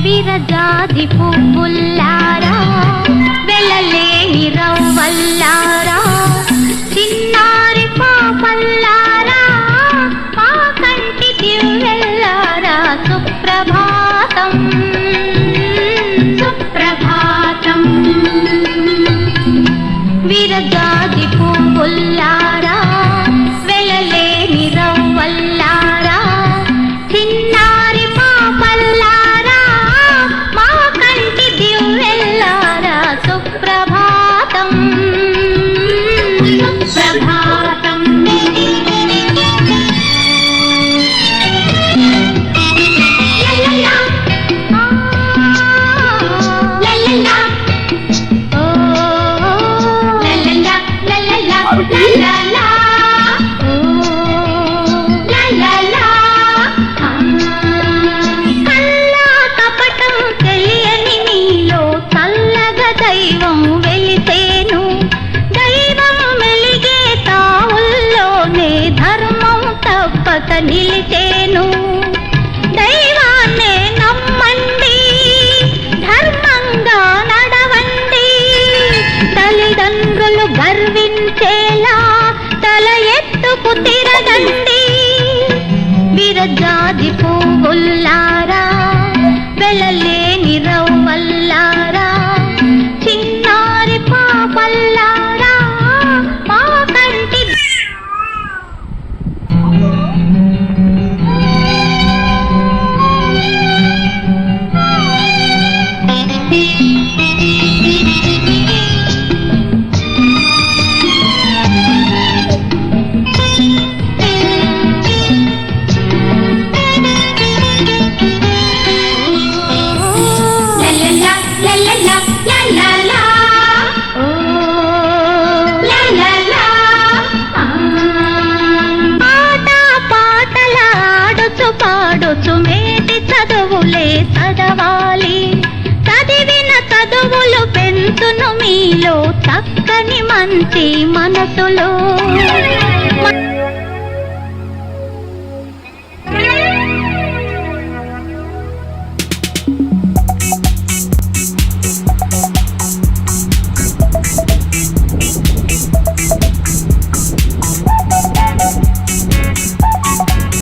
విరజాజి పువ్వుల్లారా వెళ్ళలేని రవ్వల్లారా చిన్నారి పాపల్లారా మా కంటి దివ్వెల్లారా సుప్రభాతం సుప్రభాతం విరజాజి పువ్వుల్లారా వెళ్ళలేని రవ్వల్లారా చిన్నారి పాపల్లారా మా కంటి దివ్వెల్లారా సుప్రభాతం సుప్రభాతం దైవం వెలిసేను దైవం వెలిగే తావుల్లోనే ధర్మం తప్పక నిలిచేను దైవాన్నే నమ్మండి ధర్మంగా నడవండి తల్లిదండ్రులు గర్వించేలా తల ఎత్తుకు తిరగండి విరజాజి పువ్వుల్లారా వెళ్ళలేని రవ్వల్లారా చిన్నారి పాపల్లారా మా కంటి పాడుచు మేటి చదువులే చదవాలి చదివిన చదువులు పెంచును మీలో చక్కని మంచి మనసులో